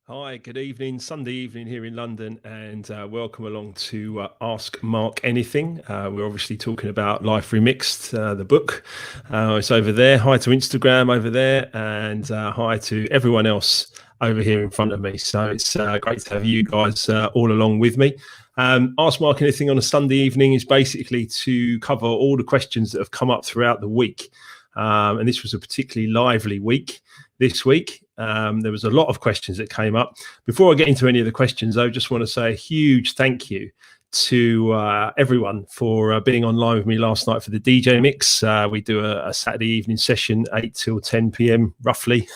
Hi, good evening, Sunday evening here in London, and welcome along to Ask Mark Anything. We're obviously talking about Life Remixed, the book. It's over there. Hi to Instagram over there, and hi to everyone else over here in front of me. So it's great to have you guys all along with me. Ask Mark Anything on a Sunday evening is basically to cover all the questions that have come up throughout the week. And this was a particularly lively week this week. There was a lot of questions that came up. Before I get into any of the questions, I just want to say a huge thank you to everyone for being online with me last night for the DJ mix. We do a Saturday evening session, 8 till 10 p.m. roughly.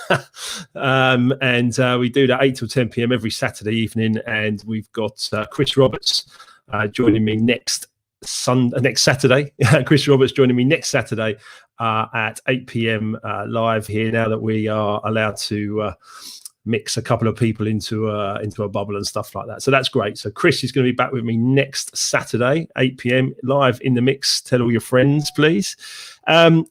And we do that 8 till 10 p.m. every Saturday evening. And we've got Chris Roberts joining me next Saturday. Chris Roberts joining me next Saturday at 8 p.m. Live here, now that we are allowed to mix a couple of people into a bubble and stuff like that. So that's great. So Chris is going to be back with me next Saturday, 8 p.m. live in the mix. Tell all your friends, please. Some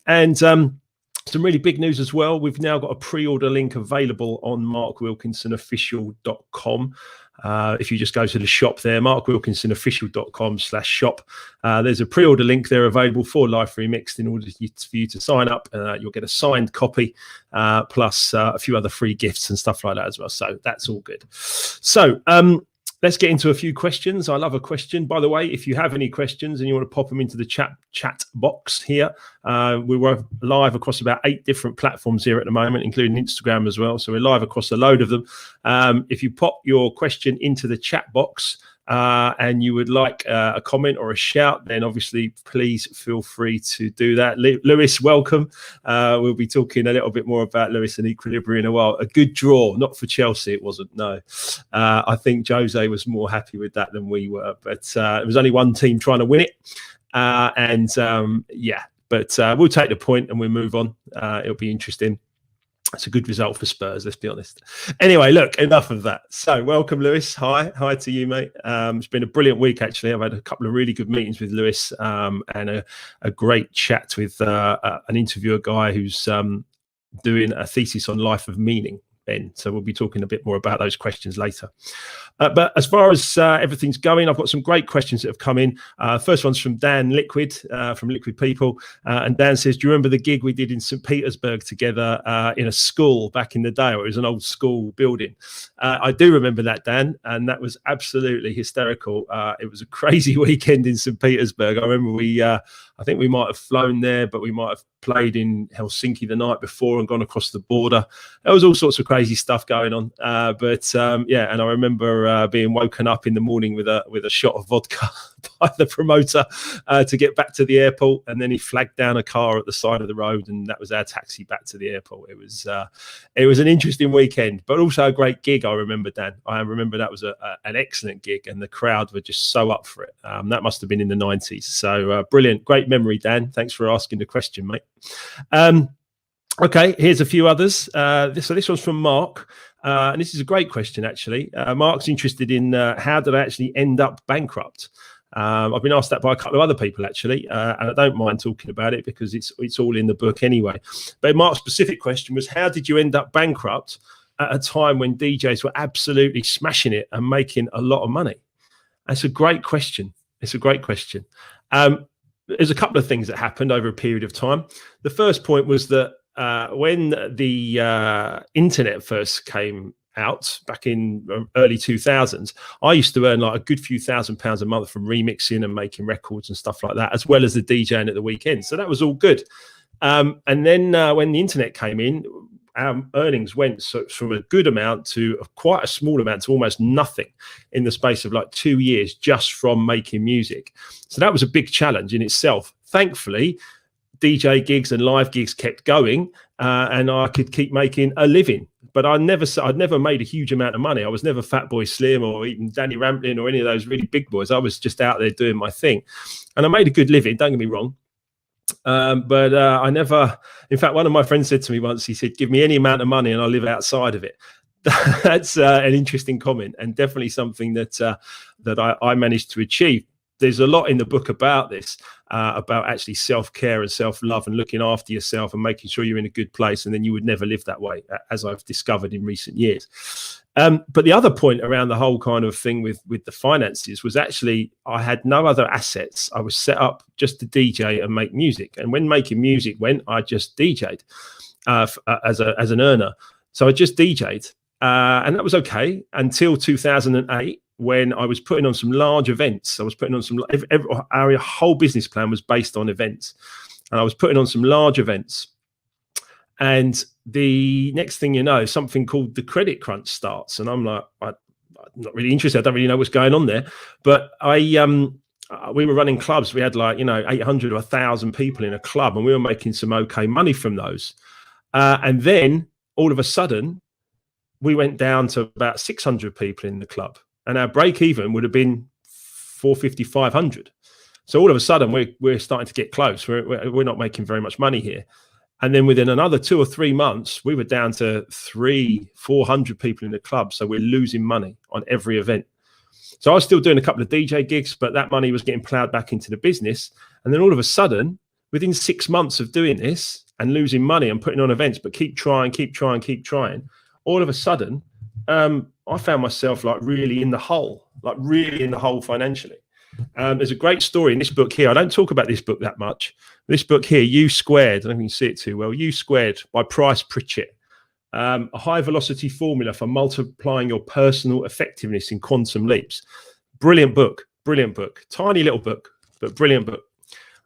really big news as well. We've now got a pre-order link available on markwilkinsonofficial.com. If you just go to the shop there, markwilkinsonofficial.com/shop, there's a pre-order link there available for Life Remixed. In order for you to sign up, you'll get a signed copy plus a few other free gifts and stuff like that as well. So that's all good. So let's get into a few questions. I love a question. By the way, if you have any questions and you want to pop them into the chat box here, we were live across about 8 different platforms here at the moment, including Instagram as well. So we're live across a load of them. If you pop your question into the chat box and you would like a comment or a shout, then obviously please feel free to do that. Lewis, welcome. We'll be talking a little bit more about Lewis and Equilibrium in a while. A good draw, not for Chelsea, it wasn't, no. I think Jose was more happy with that than we were, but it was only one team trying to win it. But we'll take the point and we'll move on. It'll be interesting. It's a good result for Spurs, let's be honest. Anyway, look, enough of that. So welcome, Lewis. Hi to you, mate. It's been a brilliant week, actually. I've had a couple of really good meetings with Lewis and a great chat with an interviewer guy who's doing a thesis on life of meaning, Ben. So we'll be talking a bit more about those questions later. But as far as everything's going, I've got some great questions that have come in. First one's from Dan Liquid, from Liquid People. And Dan says, do you remember the gig we did in St. Petersburg together in a school back in the day? Or it was an old school building. I do remember that, Dan, and that was absolutely hysterical. It was a crazy weekend in St. Petersburg. I remember I think we might have flown there, but we might have played in Helsinki the night before and gone across the border. There was all sorts of crazy stuff going on. And I remember being woken up in the morning with a shot of vodka by the promoter to get back to the airport, and then he flagged down a car at the side of the road, and that was our taxi back to the airport. It was an interesting weekend, but also a great gig. I remember, Dan. I remember that was an excellent gig, and the crowd were just so up for it. That must have been in the 90s. So brilliant, great memory, Dan. Thanks for asking the question, mate. Okay, here's a few others. This one's from Mark. And this is a great question, actually. Mark's interested in how did I actually end up bankrupt? I've been asked that by a couple of other people, actually, and I don't mind talking about it because it's all in the book anyway. But Mark's specific question was, how did you end up bankrupt at a time when DJs were absolutely smashing it and making a lot of money? That's a great question. It's a great question. There's a couple of things that happened over a period of time. The first point was that when the internet first came out back in early 2000s, I used to earn like a good few £1,000s a month from remixing and making records and stuff like that, as well as the DJing at the weekend. So that was all good. And then when the internet came in, our earnings went from a good amount to quite a small amount to almost nothing in the space of like 2 years just from making music. So that was a big challenge in itself. Thankfully, DJ gigs and live gigs kept going, and I could keep making a living. But I'd never made a huge amount of money. I was never Fatboy Slim or even Danny Rampling or any of those really big boys. I was just out there doing my thing, and I made a good living. Don't get me wrong. But I never, in fact, one of my friends said to me once, he said, give me any amount of money and I'll live outside of it. That's an interesting comment, and definitely something that I managed to achieve. there's a lot in the book about this, about actually self-care and self-love and looking after yourself and making sure you're in a good place, and then you would never live that way, as I've discovered in recent years. But the other point around the whole kind of thing with the finances was actually I had no other assets. I was set up just to DJ and make music, and when making music went, I just DJ'd as an earner. So I just DJ'd, and that was okay until 2008. When I was putting on some large events. I was putting on our whole business plan was based on events, and I was putting on some large events. And the next thing you know, something called the credit crunch starts, and I'm like, I'm not really interested. I don't really know what's going on there. But we were running clubs. We had 800 or 1,000 people in a club, and we were making some okay money from those. And then all of a sudden, we went down to about 600 people in the club. And our break even would have been 450, 500. So all of a sudden, we're starting to get close. We're not making very much money here. And then within another 2 or 3 months, we were down to 300-400 people in the club. So we're losing money on every event. So I was still doing a couple of DJ gigs, but that money was getting plowed back into the business. And then all of a sudden, within 6 months of doing this and losing money and putting on events, but keep trying, all of a sudden, I found myself really in the hole financially. There's a great story in this book here. I don't talk about this book that much. This book here, U Squared, I don't think you can see it too well, U Squared by Price Pritchett. A high velocity formula for multiplying your personal effectiveness in quantum leaps. Brilliant book. Tiny little book, but brilliant book.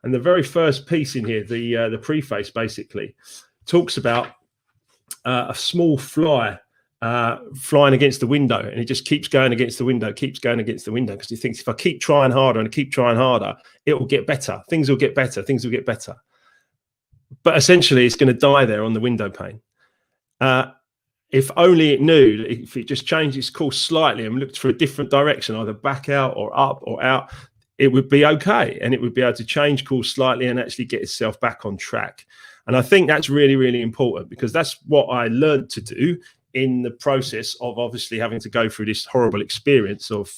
And the very first piece in here, the preface basically, talks about a small fly flying against the window, and it just keeps going against the window, because he thinks if I keep trying harder, it will get better. Things will get better. But essentially, it's going to die there on the window pane. If only it knew, if it just changed its course slightly and looked for a different direction, either back out or up or out, it would be okay, and it would be able to change course slightly and actually get itself back on track. And I think that's really, really important, because that's what I learned to do in the process of obviously having to go through this horrible experience of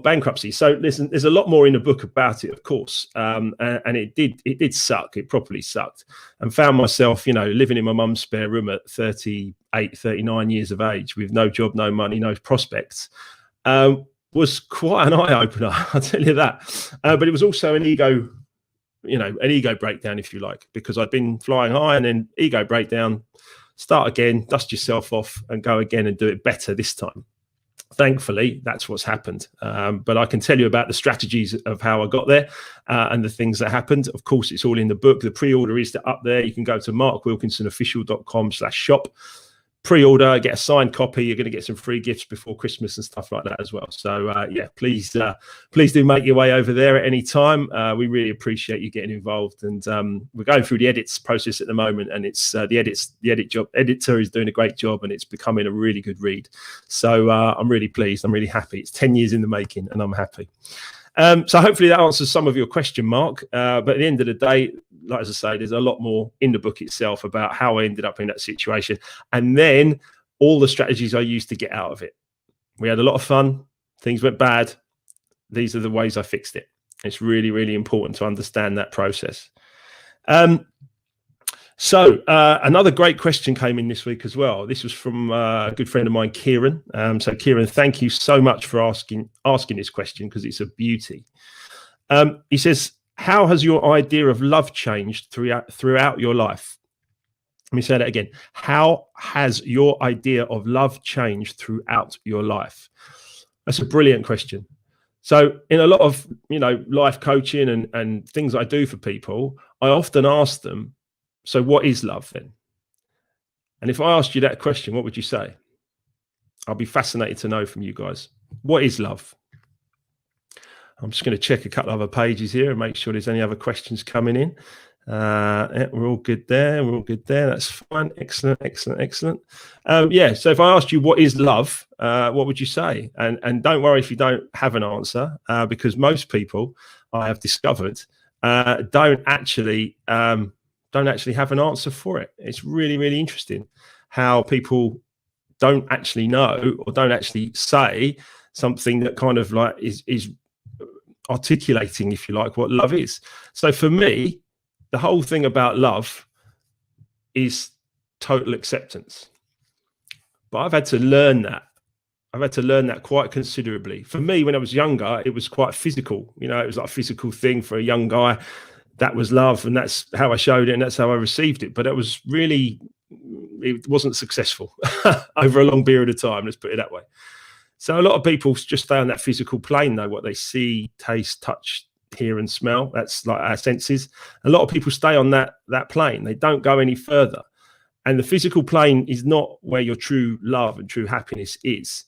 bankruptcy. So listen, there's a lot more in the book about it, of course, and it did suck. It properly sucked, and found myself, living in my mum's spare room at 38, 39 years of age with no job, no money, no prospects. Was quite an eye opener, I'll tell you that. But it was also an ego breakdown, if you like, because I'd been flying high, and then ego breakdown. Start again, dust yourself off, and go again and do it better this time. Thankfully, that's what's happened. But I can tell you about the strategies of how I got there and the things that happened. Of course, it's all in the book. The pre-order is up there. You can go to markwilkinsonofficial.com/shop. Pre-order, get a signed copy. You're going to get some free gifts before Christmas and stuff like that as well. So please do make your way over there at any time. We really appreciate you getting involved, and we're going through the edits process at the moment, and it's the editor is doing a great job, and it's becoming a really good read. So I'm really pleased. I'm really happy. It's 10 years in the making, and I'm happy. So hopefully that answers some of your question, Mark. But at the end of the day, like as I say, there's a lot more in the book itself about how I ended up in that situation, and then all the strategies I used to get out of it. We had a lot of fun. Things went bad. These are the ways I fixed it. It's really, really important to understand that process. So another great question came in this week as well. This was from a good friend of mine, Kieran. So Kieran, thank you so much for asking this question, because it's a beauty. He says, how has your idea of love changed throughout your life? Let me say that again. How has your idea of love changed throughout your life? That's a brilliant question. So in a lot of, life coaching and things I do for people, I often ask them, so what is love then? And if I asked you that question, what would you say? I'll be fascinated to know from you guys. What is love? I'm just going to check a couple of other pages here and make sure there's any other questions coming in. Yeah, we're all good there. That's fine. Excellent. So if I asked you what is love, what would you say? And don't worry if you don't have an answer, because most people I have discovered don't actually have an answer for it. It's really, really interesting how people don't actually know, or don't actually say something that kind of like is articulating, if you like, what love is. So for me, the whole thing about love is total acceptance. But I've had to learn that. I've had to learn that quite considerably. For me, when I was younger, it was quite physical. You know, it was like a physical thing for a young guy. That was love, and that's how I showed it, and that's how I received it. But it was really, it wasn't successful over a long period of time, let's put it that way. So a lot of people just stay on that physical plane, though, what they see, taste, touch, hear, and smell. That's like our senses. A lot of people stay on that plane. They don't go any further. And the physical plane is not where your true love and true happiness is.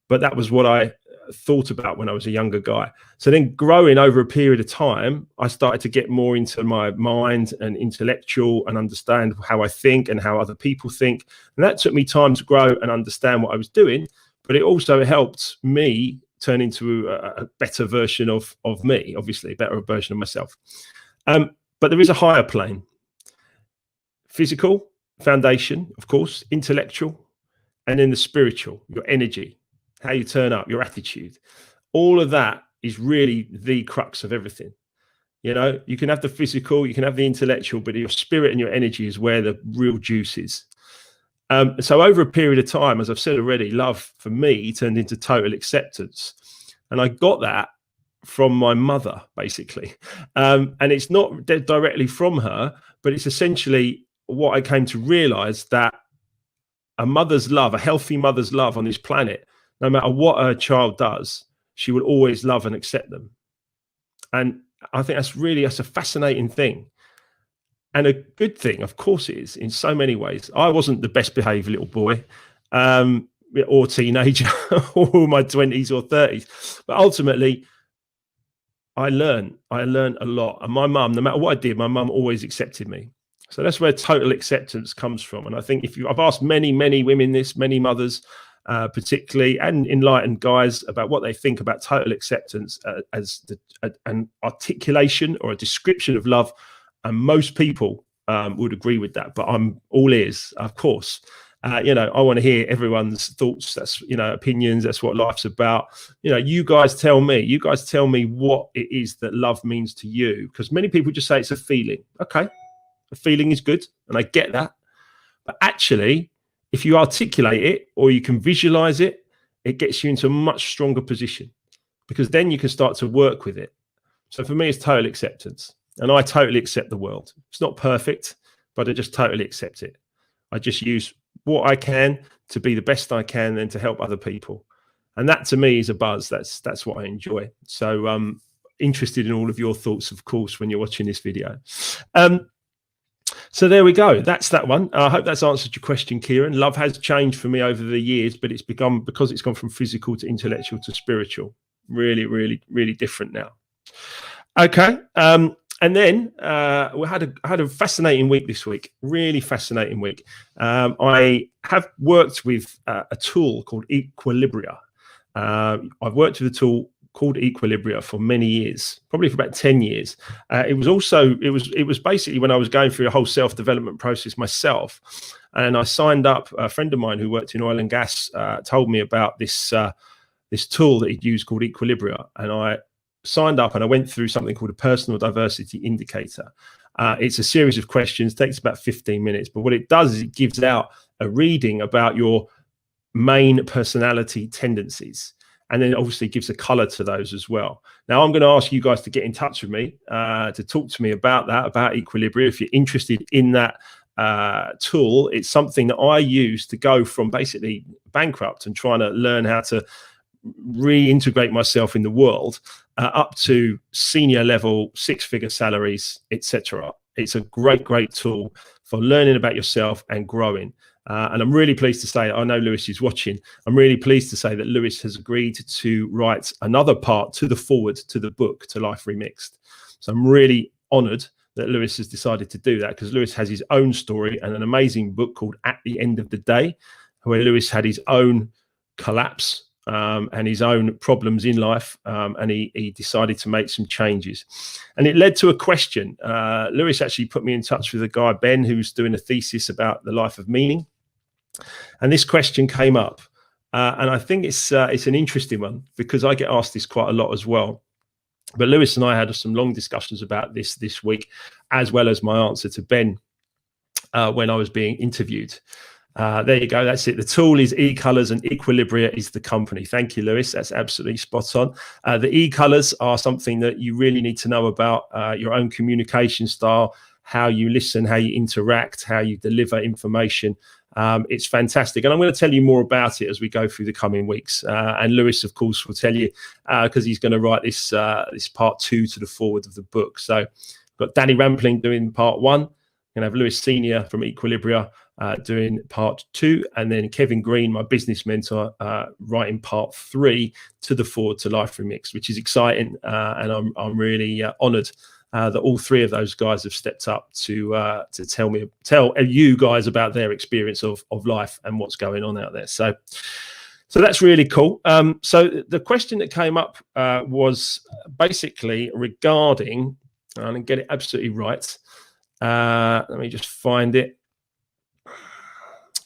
But that was what I thought about when I was a younger guy. So then growing over a period of time, I started to get more into my mind and intellectual and understand how I think and how other people think. And that took me time to grow and understand what I was doing. But it also helped me turn into a better version of me, obviously, a better version of myself. But there is a higher plane. Physical foundation, of course, intellectual, and then the spiritual, your energy, how you turn up, your attitude. All of that is really the crux of everything. You know, you can have the physical, you can have the intellectual, but your spirit and your energy is where the real juice is. So over a period of time, as I've said already, love for me turned into total acceptance. And I got that from my mother, basically. And it's not directly from her, but it's essentially what I came to realize, that a mother's love, a healthy mother's love on this planet, no matter what her child does, she will always love and accept them. And I think that's a fascinating thing. And a good thing, of course it is, in so many ways. I wasn't the best behaved little boy or teenager or my 20s or 30s. But ultimately, I learned a lot. And my mum, no matter what I did, my mum always accepted me. So that's where total acceptance comes from. And I think I've asked many women this, many mothers, particularly, and enlightened guys, about what they think about total acceptance as an articulation or a description of love. And most people would agree with that, but I'm all ears, of course. I want to hear everyone's thoughts. That's, opinions. That's what life's about. You guys tell me what it is that love means to you, because many people just say it's a feeling. Okay, a feeling is good, and I get that. But actually, if you articulate it or you can visualize it, it gets you into a much stronger position, because then you can start to work with it. So for me, it's total acceptance. And I totally accept the world. It's not perfect, but I just totally accept it. I just use what I can to be the best I can and to help other people. And that to me is a buzz. That's what I enjoy. So interested in all of your thoughts, of course, when you're watching this video. So there we go. That's that one. I hope that's answered your question, Kieran. Love has changed for me over the years, but because it's gone from physical to intellectual to spiritual. Really, really, really different now. Okay. And then we had a fascinating week this week, really fascinating week. I have worked with a tool called Equilibria. I've worked with a tool called Equilibria for many years, probably for about 10 years. It was basically when I was going through a whole self-development process myself, and I signed up. A friend of mine who worked in oil and gas told me about this tool that he'd used called Equilibria, and I signed up and I went through something called a personal diversity indicator. It's a series of questions, takes about 15 minutes, but what it does is it gives out a reading about your main personality tendencies, and then obviously gives a color to those as well. Now I'm going to ask you guys to get in touch with me to talk to me about that, about Equilibria. If you're interested in that tool, it's something that I use to go from basically bankrupt and trying to learn how to reintegrate myself in the world up to senior level, six-figure salaries, etc. It's a great tool for learning about yourself and growing. And I'm really pleased to say, I know Lewis is watching, I'm really pleased to say that Lewis has agreed to write another part to the foreword to the book, to Life Remixed. So I'm really honored that Lewis has decided to do that, because Lewis has his own story and an amazing book called At the End of the Day, where Lewis had his own collapse and his own problems in life, and he decided to make some changes, and it led to a question. Lewis actually put me in touch with a guy, Ben, who's doing a thesis about the life of meaning, and this question came up, and I think it's an interesting one, because I get asked this quite a lot as well. But Lewis and I had some long discussions about this week, as well as my answer to Ben when I was being interviewed. There you go. That's it. The tool is eColors and Equilibria is the company. Thank you, Lewis. That's absolutely spot on. The eColors are something that you really need to know about your own communication style, how you listen, how you interact, how you deliver information. It's fantastic. And I'm going to tell you more about it as we go through the coming weeks. And Lewis, of course, will tell you because he's going to write this part 2 to the forward of the book. So we've got Danny Rampling doing part 1. We're going to have Lewis Senior from Equilibria doing part 2, and then Kevin Green, my business mentor, writing part 3 to the Forward to Life remix, which is exciting. And I'm really honoured that all 3 of those guys have stepped up to tell you guys about their experience of life and what's going on out there. So that's really cool. So the question that came up was basically regarding, and I'll get it absolutely right. Let me just find it.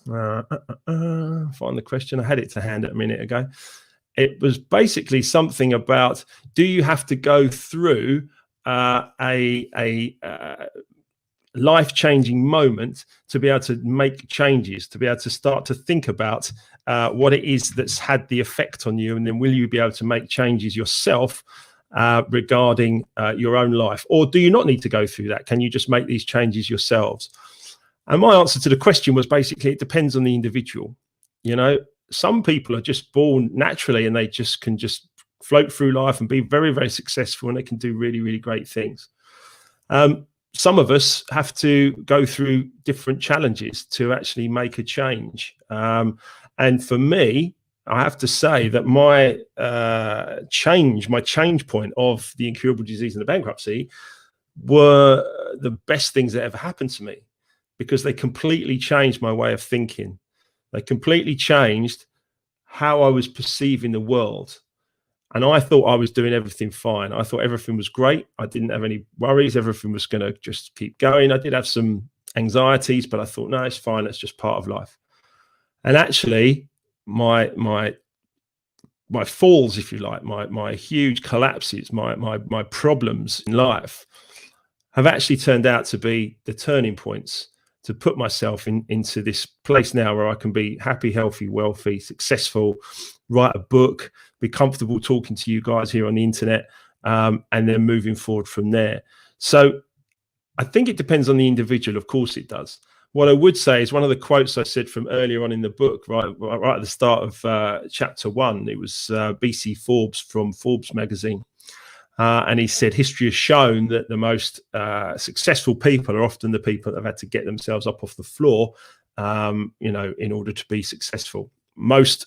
Find the question. I had it to hand a minute ago. It was basically something about, do you have to go through a life-changing moment to be able to make changes, to be able to start to think about what it is that's had the effect on you, and then will you be able to make changes yourself regarding your own life? Or do you not need to go through that? Can you just make these changes yourselves? And my answer to the question was basically, it depends on the individual. You know, some people are just born naturally and they just can just float through life and be very, very successful, and they can do really, really great things. Some of us have to go through different challenges to actually make a change. And for me, I have to say that my change point of the incurable disease and the bankruptcy were the best things that ever happened to me, because they completely changed my way of thinking. They completely changed how I was perceiving the world. And I thought I was doing everything fine. I thought everything was great. I didn't have any worries. Everything was going to just keep going. I did have some anxieties, but I thought, no, it's fine. That's just part of life. And actually, my falls, if you like, my huge collapses, my problems in life have actually turned out to be the turning points to put myself into this place now where I can be happy, healthy, wealthy, successful, write a book, be comfortable talking to you guys here on the internet, and then moving forward from there. So I think it depends on the individual. Of course it does. What I would say is one of the quotes I said from earlier on in the book, right at the start of chapter 1, it was BC Forbes from Forbes magazine. And he said, history has shown that the most successful people are often the people that have had to get themselves up off the floor, in order to be successful. Most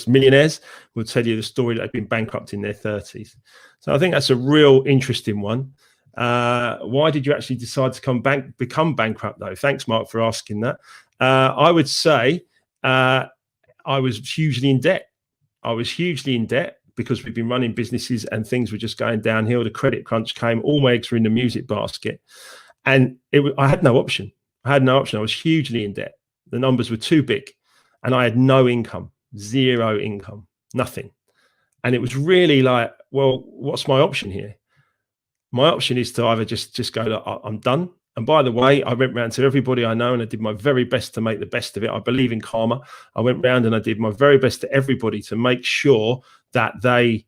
millionaires will tell you the story that they've been bankrupt in their 30s. So I think that's a real interesting one. Why did you actually decide to become bankrupt, though? Thanks, Mark, for asking that. I would say I was hugely in debt. Because we've been running businesses and things were just going downhill. The credit crunch came, all my eggs were in the music basket. And I had no option. I was hugely in debt. The numbers were too big. And I had no income, zero income, nothing. And it was really like, well, what's my option here? My option is to either just go, look, I'm done. And by the way, I went round to everybody I know and I did my very best to make the best of it. I believe in karma. I went round and I did my very best to everybody to make sure that they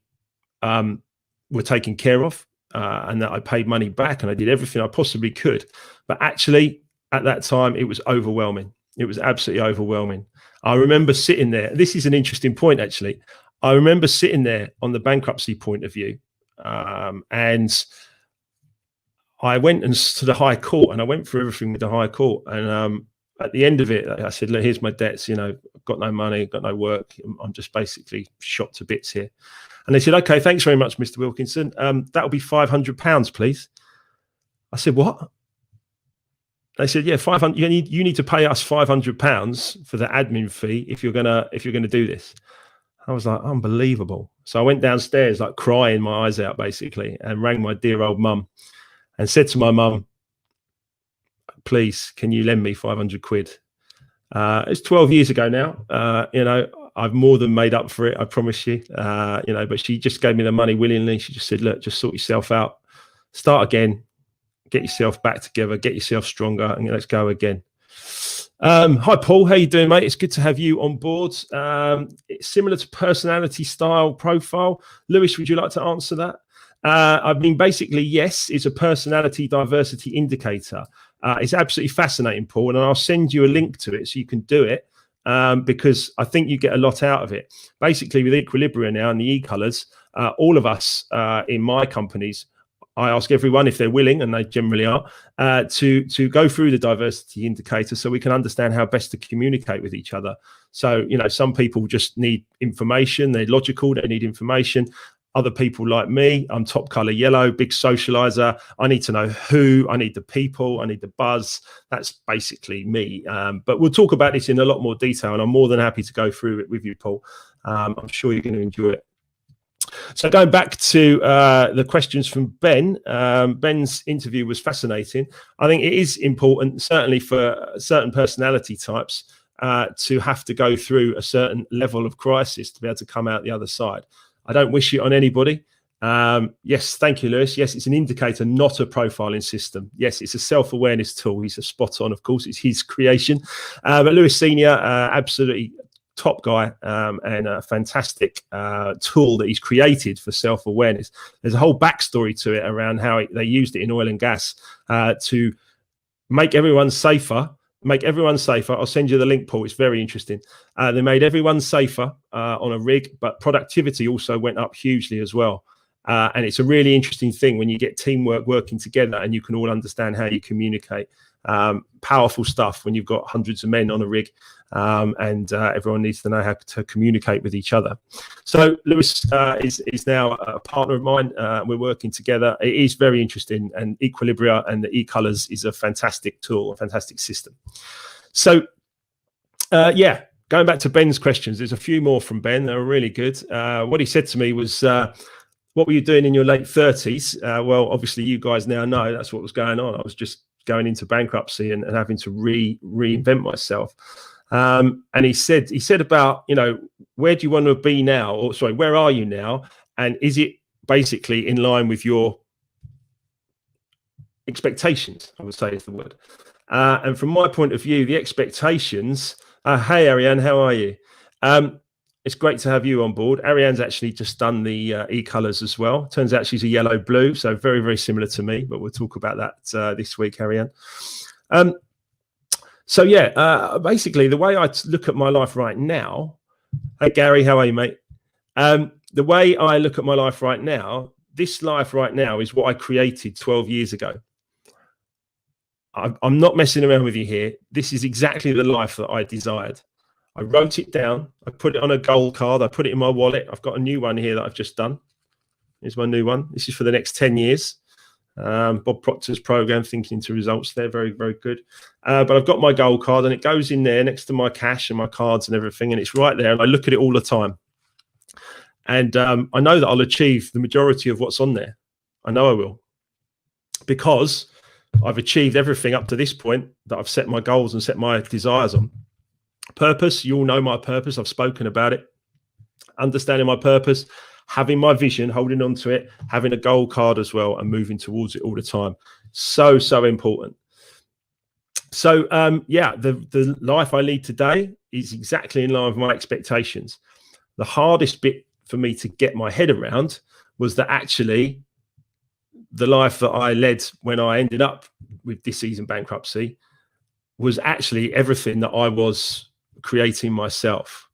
were taken care of and that I paid money back, and I did everything I possibly could. But actually, at that time, it was overwhelming. It was absolutely overwhelming. I remember sitting there. This is an interesting point, actually. I remember sitting there on the bankruptcy point of view, and I went to the High Court, and I went through everything with the High Court. And at the end of it, I said, look, here's my debts. I've got no money, got no work. I'm just basically shot to bits here. And they said, okay, thanks very much, Mr. Wilkinson. That'll be £500, please. I said, what? They said, yeah, 500. You need to pay us £500 for the admin fee if you're gonna do this. I was like, unbelievable. So I went downstairs, like crying my eyes out, basically, and rang my dear old mum and said to my mum, please, can you lend me 500 quid? It's 12 years ago now. I've more than made up for it, I promise you. But she just gave me the money willingly. She just said, look, just sort yourself out, start again, get yourself back together, get yourself stronger, and let's go again. Hi, Paul. How you doing, mate? It's good to have you on board. It's similar to personality style profile. Lewis, would you like to answer that? I mean, basically, yes, it's a personality diversity indicator. It's absolutely fascinating, Paul, and I'll send you a link to it so you can do it, because I think you get a lot out of it. Basically, with Equilibria now and the e-colors, all of us in my companies, I ask everyone if they're willing, and they generally are, to go through the diversity indicator so we can understand how best to communicate with each other. So, some people just need information. They're logical. They need information. Other people like me, I'm top color yellow, big socializer. I need to know who, I need the people, I need the buzz. That's basically me. But we'll talk about this in a lot more detail, and I'm more than happy to go through it with you, Paul. I'm sure you're going to enjoy it. So going back to the questions from Ben, Ben's interview was fascinating. I think it is important, certainly for certain personality types, to have to go through a certain level of crisis to be able to come out the other side. I don't wish it on anybody. Yes, thank you, Lewis. Yes, it's an indicator, not a profiling system. Yes, it's a self-awareness tool. He's a spot on, of course. It's his creation. But Lewis Senior, absolutely top guy, and a fantastic tool that he's created for self-awareness. There's a whole backstory to it around how they used it in oil and gas to make everyone safer. I'll send you the link, Paul. It's very interesting. They made everyone safer on a rig, but productivity also went up hugely as well. And it's a really interesting thing when you get teamwork working together and you can all understand how you communicate. Powerful stuff when you've got hundreds of men on a rig, and everyone needs to know how to communicate with each other. So Lewis is now a partner of mine. We're working together. It is very interesting, and Equilibria and the e-colors is a fantastic tool, a fantastic system. So going back to Ben's questions, there's a few more from Ben. They were really good. What he said to me was, what were you doing in your late 30s? Well, obviously you guys now know that's what was going on. I was just going into bankruptcy and having to reinvent myself. And he said about, where do you want to be now? Or sorry, where are you now? And is it basically in line with your expectations? I would say is the word. And from my point of view, the expectations, hey, Ariane, how are you? It's great to have you on board. Ariane's actually just done the e-colors as well. Turns out she's a yellow blue, so very, very similar to me, but we'll talk about that this week, Ariane. Basically the way I look at my life right now, hey, Gary, how are you, mate? The way I look at my life right now, this life right now is what I created 12 years ago. I'm not messing around with you here. This is exactly the life that I desired. I wrote it down. I put it on a gold card. I put it in my wallet. I've got a new one here that I've just done. Here's my new one. This is for the next 10 years. Bob Proctor's program, Thinking to Results there. Very, very good. But I've got my gold card and it goes in there next to my cash and my cards and everything. And it's right there. And I look at it all the time. And I know that I'll achieve the majority of what's on there. I know I will. Because I've achieved everything up to this point that I've set my goals and set my desires on. Purpose, you all know my purpose. I've spoken about it. Understanding my purpose, having my vision, holding on to it, having a goal card as well, and moving towards it all the time. So, so important. So, the life I lead today is exactly in line with my expectations. The hardest bit for me to get my head around was that actually the life that I led when I ended up with disease and bankruptcy was actually everything that I was creating myself.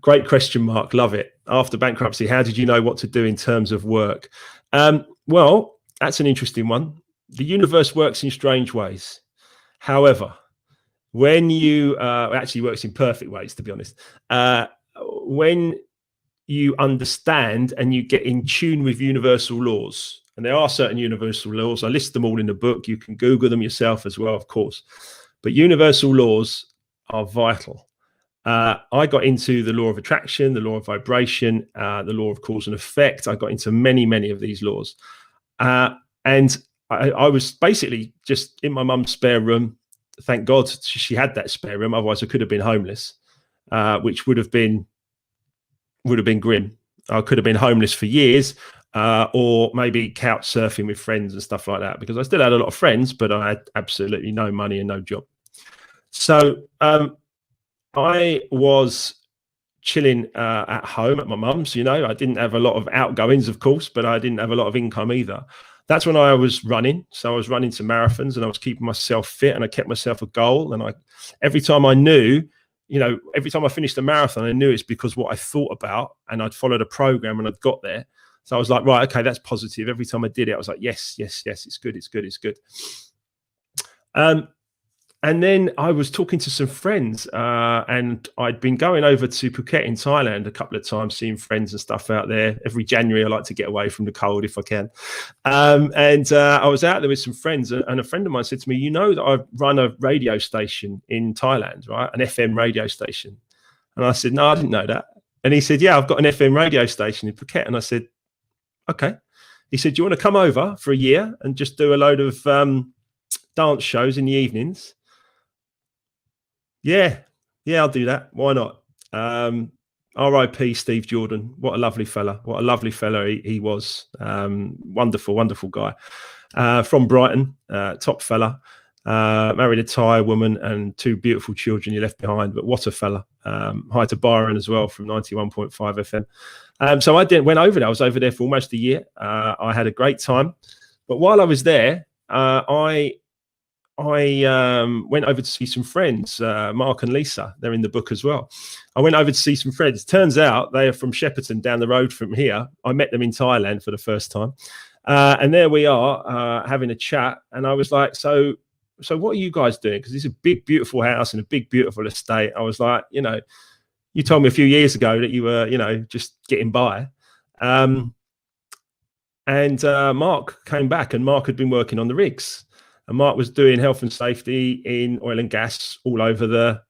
Great question mark. Love it. After bankruptcy, how did you know what to do in terms of work? Well, that's an interesting one. The universe works in strange ways. However, when you actually works in perfect ways, to be honest, when you understand and you get in tune with universal laws, and there are certain universal laws, I list them all in the book. You can Google them yourself as well, of course, but universal laws are vital. I got into the law of attraction, the law of vibration, the law of cause and effect. I got into many, many of these laws. And I was basically just in my mum's spare room. Thank God she had that spare room. Otherwise I could have been homeless. which would have been grim. I could have been homeless for years, or maybe couch surfing with friends and stuff like that, because I still had a lot of friends, but I had absolutely no money and no job. So I was chilling at home at my mum's. I didn't have a lot of outgoings, of course, but I didn't have a lot of income either. That's when I was running. So I was running some marathons, and I was keeping myself fit, and I kept myself a goal. And every time I knew, every time I finished a marathon, I knew it's because what I thought about, and I'd followed a program and I'd got there. So I was like, right, okay, that's positive. Every time I did it, I was like, yes, it's good. And then I was talking to some friends, and I'd been going over to Phuket in Thailand a couple of times, seeing friends and stuff out there. Every January, I like to get away from the cold if I can. And I was out there with some friends, and a friend of mine said to me, that I run a radio station in Thailand, right? An FM radio station. And I said, no, I didn't know that. And he said, yeah, I've got an FM radio station in Phuket. And I said, okay. He said, do you want to come over for a year and just do a load of dance shows in the evenings? Yeah, I'll do that. Why not? R.I.P. Steve Jordan. What a lovely fella. He was. Wonderful guy. From Brighton, top fella. Married a Thai woman and 2 beautiful children you left behind, but what a fella. Hi to Byron as well from 91.5 FM. So I went over there. I was over there for almost a year. I had a great time. But while I was there, I went over to see some friends, Mark and Lisa. They're in the book as well. I went over to see some friends. Turns out they are from Shepparton, down the road from here. I met them in Thailand for the first time. And there we are having a chat. And I was like, so what are you guys doing? Because it's a big, beautiful house and a big, beautiful estate. I was like, you told me a few years ago that you were, just getting by. And Mark came back, and Mark had been working on the rigs. And Mark was doing health and safety in oil and gas all over the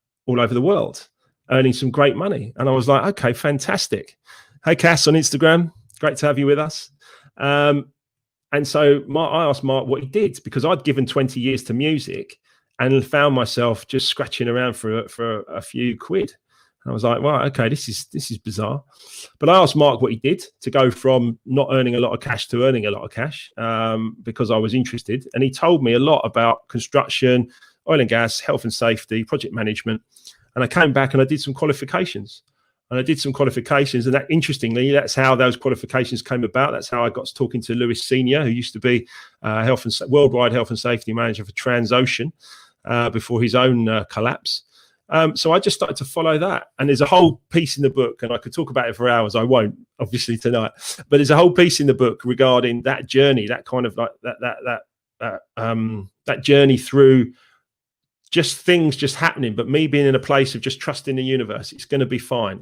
world, earning some great money. And I was like, okay, fantastic. Hey, Cass on Instagram, great to have you with us. And so I asked Mark what he did, because I'd given 20 years to music and found myself just scratching around for a few quid. And I was like, well, okay, this is bizarre. But I asked Mark what he did to go from not earning a lot of cash to earning a lot of cash, because I was interested. And he told me a lot about construction, oil and gas, health and safety, project management. And I came back and I did some qualifications. And that, interestingly, that's how those qualifications came about. That's how I got talking to Lewis Senior, who used to be worldwide health and safety manager for Transocean before his own collapse. So I just started to follow that. And there's a whole piece in the book, and I could talk about it for hours. I won't, obviously, tonight. But there's a whole piece in the book regarding that journey, that kind of like that journey through just things just happening, but me being in a place of just trusting the universe. It's going to be fine.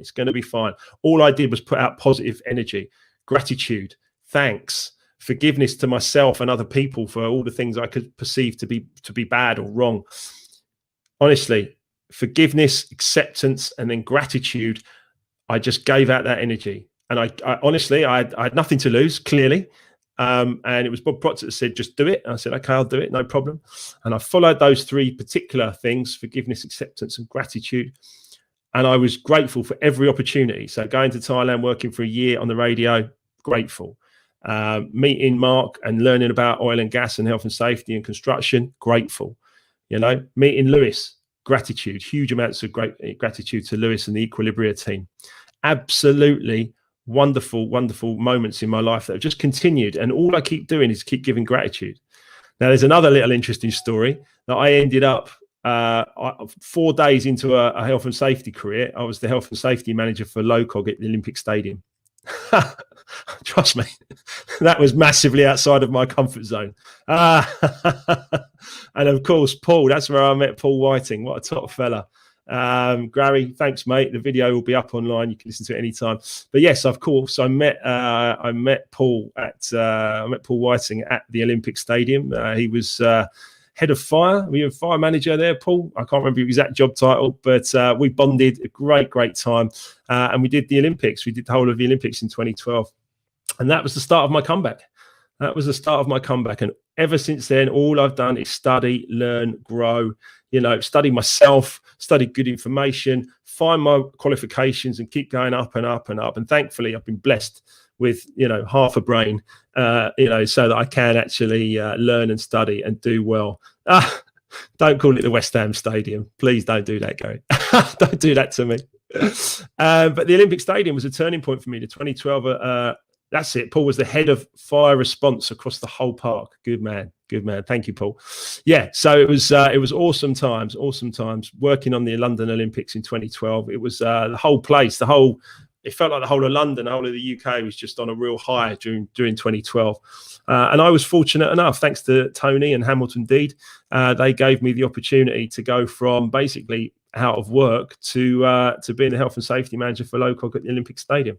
All I did was put out positive energy, gratitude, thanks, forgiveness to myself and other people for all the things I could perceive to be bad or wrong. Honestly, forgiveness, acceptance, and then gratitude. I just gave out that energy. And I honestly, I had nothing to lose, clearly. And it was Bob Proctor that said, just do it. And I said, okay, I'll do it, no problem. And I followed those 3 particular things: forgiveness, acceptance, and gratitude. And I was grateful for every opportunity. So going to Thailand, working for a year on the radio, grateful. Meeting Mark and learning about oil and gas and health and safety and construction, grateful. Meeting Lewis, gratitude, huge amounts of gratitude to Lewis and the Equilibria team. Absolutely wonderful moments in my life that have just continued. And all I keep doing is keep giving gratitude. Now, there's another little interesting story that I ended up 4 days into a health and safety career. I was the health and safety manager for LOCOG at the Olympic Stadium. Trust me, that was massively outside of my comfort zone. And of course, Paul, that's where I met Paul Whiting. What a top fella. Gary, thanks, mate. The video will be up online. You can listen to it anytime. But yes, of course, I met Paul Whiting at the Olympic Stadium. He was head of fire. Were you a fire manager there, Paul? I can't remember your exact job title, but we bonded. A great time. And we did the Olympics. We did the whole of the Olympics in 2012. And that was the start of my comeback. That was the start of my comeback. And ever since then, all I've done is study, learn, grow, study myself, study good information, find my qualifications and keep going up and up and up. And thankfully, I've been blessed with, half a brain, so that I can actually learn and study and do well. Don't call it the West Ham Stadium. Please don't do that, Gary. Don't do that to me. But the Olympic Stadium was a turning point for me. The 2012, that's it. Paul was the head of fire response across the whole park. Good man. Thank you, Paul. Yeah, so it was awesome times working on the London Olympics in 2012. It was the whole place, it felt like the whole of London, the whole of the UK was just on a real high during 2012. And I was fortunate enough, thanks to Tony and Hamilton Deed, they gave me the opportunity to go from basically out of work to being the health and safety manager for Lowcock at the Olympic Stadium.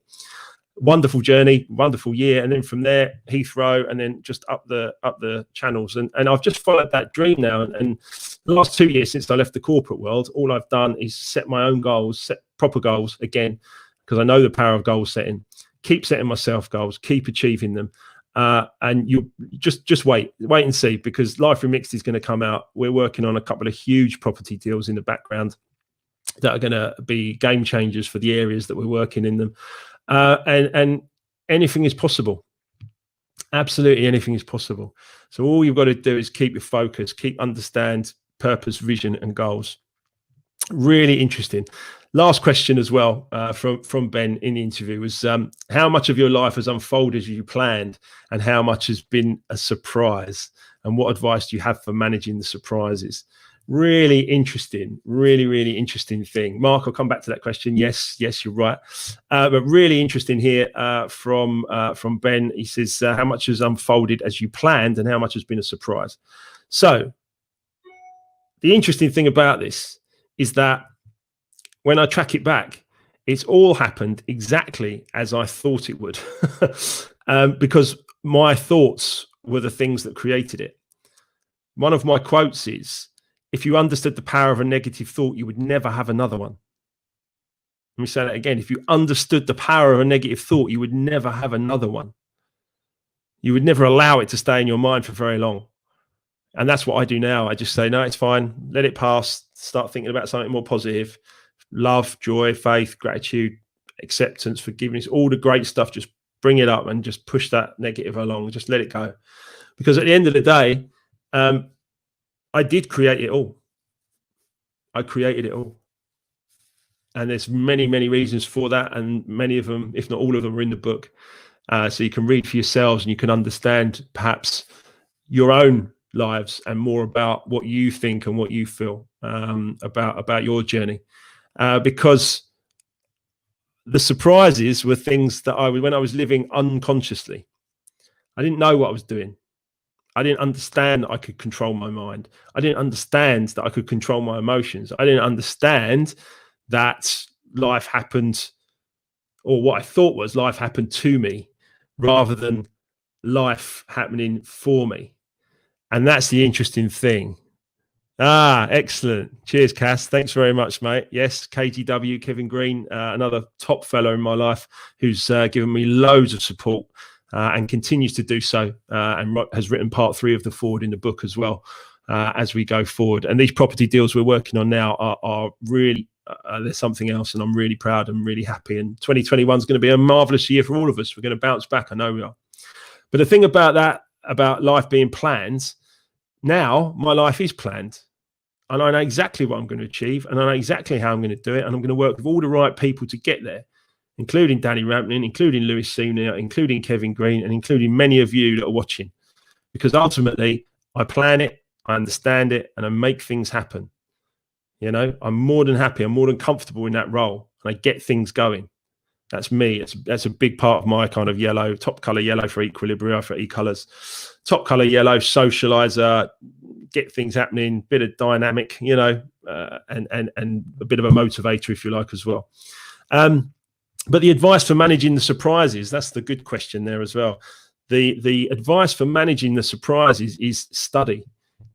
Wonderful journey, wonderful year, and then from there Heathrow, and then just up the channels, and I've just followed that dream now. And the last 2 years since I left the corporate world, all I've done is set my own goals, set proper goals again, because I know the power of goal setting. Keep setting myself goals, keep achieving them, and you just wait and see, because Life Remixed is going to come out. We're working on a couple of huge property deals in the background that are going to be game changers for the areas that we're working in them. And anything is possible. Absolutely anything is possible. So all you've got to do is keep your focus, understand purpose, vision, and goals. Really interesting. Last question as well from Ben in the interview was, how much of your life has unfolded as you planned, and how much has been a surprise? And what advice do you have for managing the surprises? Really interesting, really interesting thing. Mark, I'll come back to that question. Yes, you're right. But really interesting here from Ben. He says, how much has unfolded as you planned, and how much has been a surprise? So the interesting thing about this is that when I track it back, it's all happened exactly as I thought it would, because my thoughts were the things that created it. One of my quotes is, if you understood the power of a negative thought, you would never have another one. Let me say that again. If you understood the power of a negative thought, you would never have another one. You would never allow it to stay in your mind for very long. And that's what I do now. I just say, no, it's fine. Let it pass. Start thinking about something more positive. Love, joy, faith, gratitude, acceptance, forgiveness, all the great stuff. Just bring it up and just push that negative along. Just let it go. Because at the end of the day, I did create it all. I created it all. And there's many reasons for that. And many of them, if not all of them, are in the book. So you can read for yourselves and you can understand perhaps your own lives and more about what you think and what you feel about your journey. Because the surprises were things that when I was living unconsciously, I didn't know what I was doing. I didn't understand that I could control my mind. I didn't understand that I could control my emotions. I didn't understand that life happened, or what I thought was life happened to me rather than life happening for me. And that's the interesting thing. Excellent. Cheers, Cass. Thanks very much, mate. Yes, KGW, Kevin Green, another top fellow in my life who's given me loads of support. And continues to do so, and has written part 3 of the forward in the book as well as we go forward. And these property deals we're working on now are really, there's something else, and I'm really proud and really happy. And 2021 is going to be a marvelous year for all of us. We're going to bounce back. I know we are. But the thing about that, about life being planned, now my life is planned. And I know exactly what I'm going to achieve, and I know exactly how I'm going to do it. And I'm going to work with all the right people to get there, including Danny Rampling, including Lewis Senior, including Kevin Green, and including many of you that are watching. Because ultimately, I plan it, I understand it, and I make things happen. I'm more than happy. I'm more than comfortable in that role, and I get things going. That's me. That's a big part of my kind of yellow, top color yellow for Equilibria, for E-Colors. Top color yellow, socializer, get things happening, bit of dynamic, and a bit of a motivator, if you like, as well. But the advice for managing the surprises, that's the good question there as well. The advice for managing the surprises is study,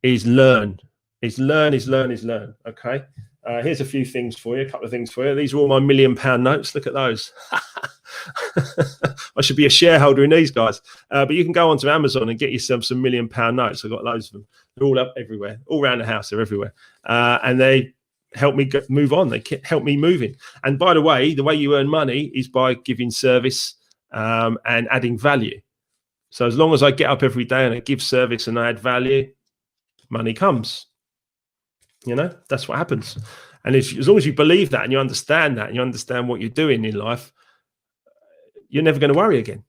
is learn. Okay. Here's a few things for you, a couple of things for you. These are all my £1 million notes. Look at those. I should be a shareholder in these guys. But you can go onto Amazon and get yourself some £1 million notes. I've got loads of them. They're all up everywhere, all around the house. They're everywhere. And they help me move on. They help me moving. And by the way you earn money is by giving service and adding value. So as long as I get up every day and I give service and I add value, money comes. That's what happens. And as long as you believe that and you understand that and you understand what you're doing in life, you're never going to worry again.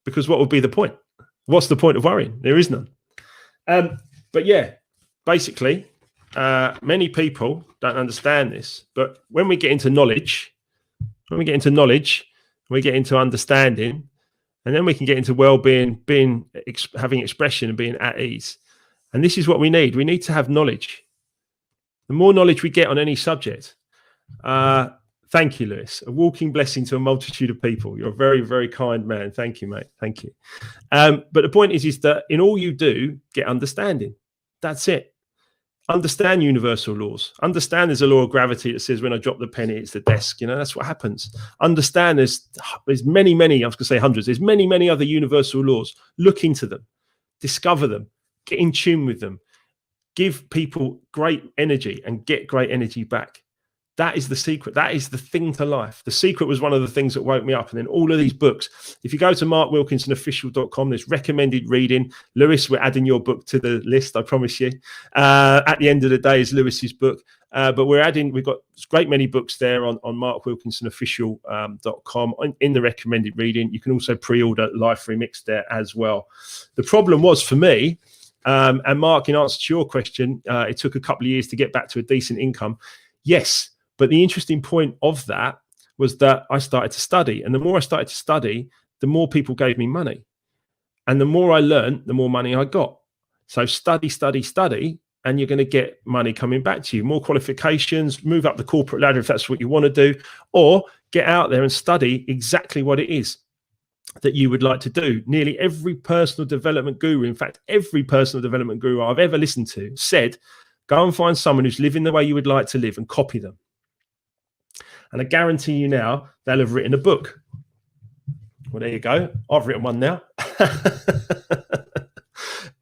Because what would be the point? What's the point of worrying? There is none. But yeah, basically, many people don't understand this. But when we get into knowledge, we get into understanding, and then we can get into well-being, having expression and being at ease. And this is what we need. We need to have knowledge. The more knowledge we get on any subject, thank you, Lewis. A walking blessing to a multitude of people. You're a very, very kind man. Thank you, mate. Thank you. But the point is that in all you do, get understanding. That's it. Understand universal laws. Understand there's a law of gravity that says when I drop the penny, it's the desk. That's what happens. Understand there's many, I was going to say hundreds. There's many, many other universal laws. Look into them. Discover them. Get in tune with them. Give people great energy and get great energy back. That is the secret. That is the thing to life. The Secret was one of the things that woke me up. And then all of these books, if you go to markwilkinsonofficial.com, there's recommended reading. Lewis, we're adding your book to the list, I promise you. At the end of the day is Lewis's book. But we've got a great many books there on markwilkinsonofficial.com in the recommended reading. You can also pre-order Life Remixed there as well. The problem was for me, and Mark, in answer to your question, it took a couple of years to get back to a decent income. Yes, but the interesting point of that was that I started to study. And the more I started to study, the more people gave me money. And the more I learned, the more money I got. So study, and you're going to get money coming back to you. More qualifications, move up the corporate ladder if that's what you want to do, or get out there and study exactly what it is that you would like to do. Nearly every personal development guru, in fact, every personal development guru I've ever listened to said, go and find someone who's living the way you would like to live and copy them. And I guarantee you now, they'll have written a book. Well, there you go. I've written one now.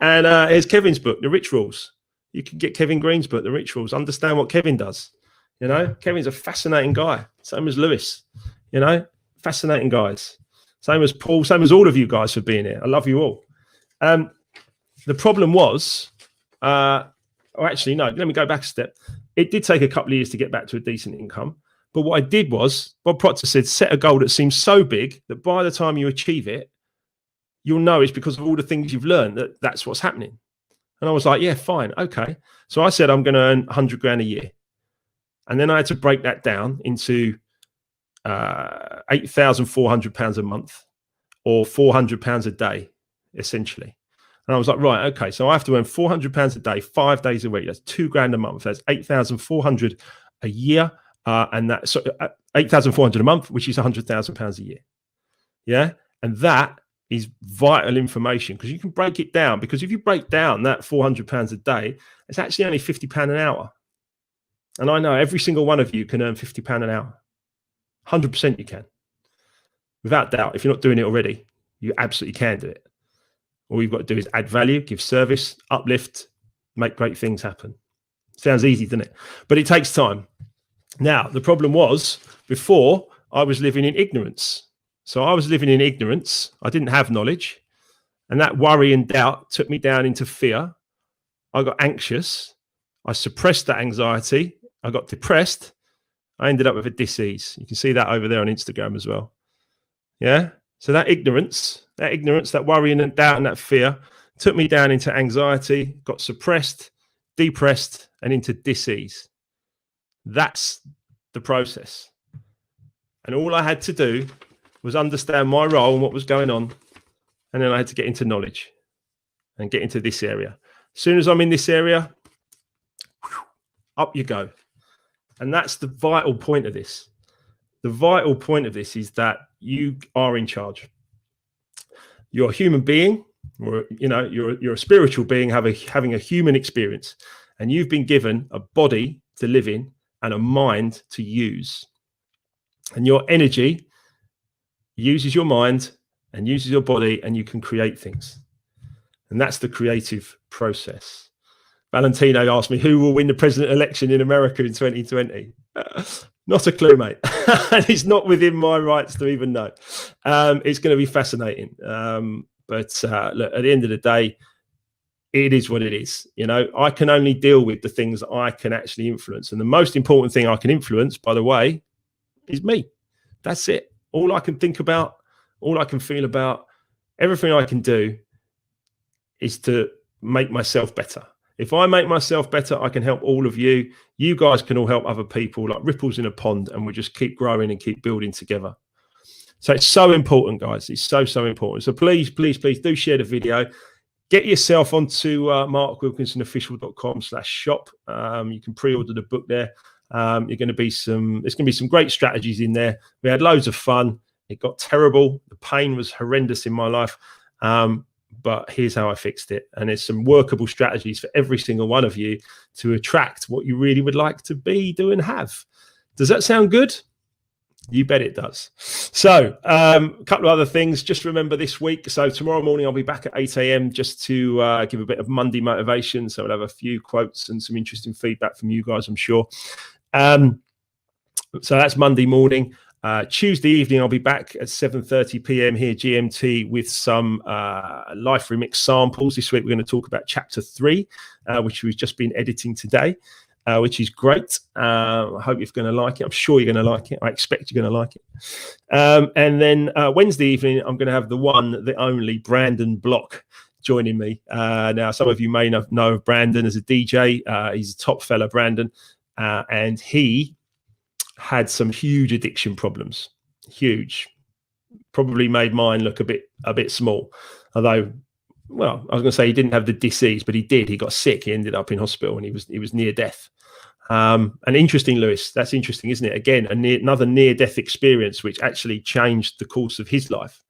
And here's Kevin's book, The Rich Rules. You can get Kevin Green's book, The Rich Rules. Understand what Kevin does. Kevin's a fascinating guy. Same as Lewis. Fascinating guys. Same as Paul, same as all of you guys for being here. I love you all. The problem was, actually, no, let me go back a step. It did take a couple of years to get back to a decent income. But what I did was, Bob Proctor said, set a goal that seems so big that by the time you achieve it, you'll know it's because of all the things you've learned that that's what's happening. And I was like, yeah, fine. Okay. So I said, I'm going to earn 100 grand a year. And then I had to break that down into £8,400 a month or £400 a day, essentially. And I was like, right, okay. So I have to earn £400 a day, 5 days a week. That's 2 grand a month. That's 8,400 a year. And that's 8,400 a month, which is £100,000 a year. Yeah. And that is vital information because you can break it down. Because if you break down that £400 a day, it's actually only £50 an hour. And I know every single one of you can earn £50 an hour. 100% you can. Without doubt. If you're not doing it already, you absolutely can do it. All you've got to do is add value, give service, uplift, make great things happen. Sounds easy, doesn't it? But it takes time. Now, the problem was before I was living in ignorance. So I was living in ignorance. I didn't have knowledge. And that worry and doubt took me down into fear. I got anxious. I suppressed that anxiety. I got depressed. I ended up with a disease. You can see that over there on Instagram as well. Yeah. So that ignorance, that worrying and doubt and that fear took me down into anxiety, got suppressed, depressed, and into disease. That's the process. And all I had to do was understand my role and what was going on. And then I had to get into knowledge and get into this area. As soon as I'm in this area, up you go. And that's the vital point of this. The vital point of this is that you are in charge. You're a human being, or you're a spiritual being having a human experience, and you've been given a body to live in and a mind to use. And your energy uses your mind and uses your body, and you can create things. And that's the creative process. Valentino asked me, who will win the president election in America in 2020? Not a clue, mate. And it's not within my rights to even know. It's going to be fascinating. But look, at the end of the day, it is what it is. You know, I can only deal with the things I can actually influence. And the most important thing I can influence, by the way, is me. That's it. All I can think about, all I can feel about, everything I can do is to make myself better. If I make myself better, I can help all of you. You guys can all help other people, like ripples in a pond, and we just keep growing and keep building together. So it's so important, guys. It's so, so important. So please, please, please do share the video. Get yourself onto markwilkinsonofficial.com/shop. You can pre-order the book there. There's going to be some great strategies in there. We had loads of fun. It got terrible. The pain was horrendous in my life. But here's how I fixed it. And there's some workable strategies for every single one of you to attract what you really would like to be, do, and have. Does that sound good? You bet it does. So a couple of other things. Just remember this week. So tomorrow morning, I'll be back at 8 a.m. just to give a bit of Monday motivation. So I'll have a few quotes and some interesting feedback from you guys, I'm sure. So that's Monday morning. Tuesday evening, I'll be back at 7:30 p.m. here, GMT, with some Life Remix samples. This week, we're going to talk about Chapter 3, which we've just been editing today, which is great. I hope you're going to like it. I'm sure you're going to like it. I expect you're going to like it. And then Wednesday evening, I'm going to have the one, the only Brandon Block joining me. Now, some of you may know of Brandon as a DJ. He's a top fella, Brandon, and he had some huge addiction problems. Huge. Probably made mine look a bit small. Although, well, I was going to say he didn't have the disease, but he did. He got sick. He ended up in hospital, and he was near death. And interesting, Lewis. That's interesting, isn't it? Again, another near-death experience, which actually changed the course of his life.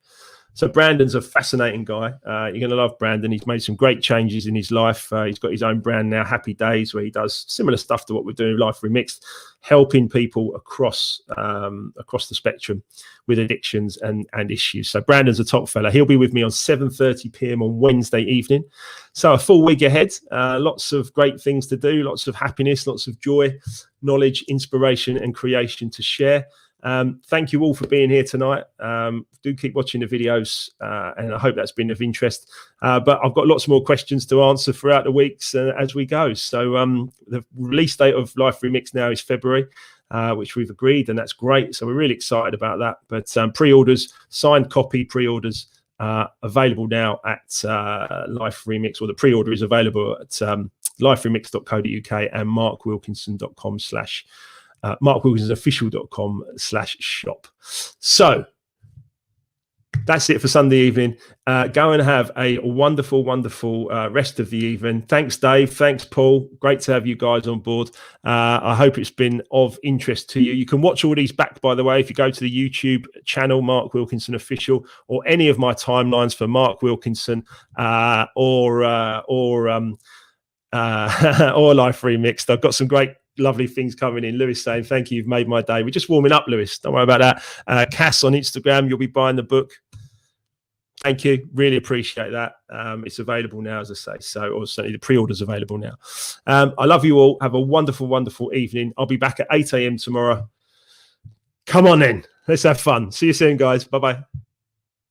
So Brandon's a fascinating guy. You're going to love Brandon. He's made some great changes in his life. He's got his own brand now, Happy Days, where he does similar stuff to what we're doing, Life Remixed, helping people across the spectrum with addictions and issues. So Brandon's a top fella. He'll be with me on 7:30 p.m. on Wednesday evening. So a full week ahead. Lots of great things to do, lots of happiness, lots of joy, knowledge, inspiration, and creation to share. Thank you all for being here tonight. Do keep watching the videos, and I hope that's been of interest. But I've got lots more questions to answer throughout the weeks as we go. So the release date of Life Remix now is February, which we've agreed, and that's great. So we're really excited about that. But pre-orders, signed copy pre-orders, available now at Life Remix, or the pre-order is available at liferemix.co.uk and markwilkinson.com/ markwilkinsonofficial.com/shop. So that's it for Sunday evening. Go and have a wonderful, wonderful rest of the evening. Thanks, Dave. Thanks, Paul. Great to have you guys on board. I hope it's been of interest to you. You can watch all these back, by the way, if you go to the YouTube channel, Mark Wilkinson Official, or any of my timelines for Mark Wilkinson or Life Remixed. I've got some great lovely things coming in. Lewis saying, thank you, you've made my day. We're just warming up, Lewis. Don't worry about that. Cass on Instagram, you'll be buying the book. Thank you. Really appreciate that. It's available now, as I say. So, or certainly the pre-order's available now. I love you all. Have a wonderful, wonderful evening. I'll be back at 8 a.m. tomorrow. Come on in. Let's have fun. See you soon, guys. Bye-bye.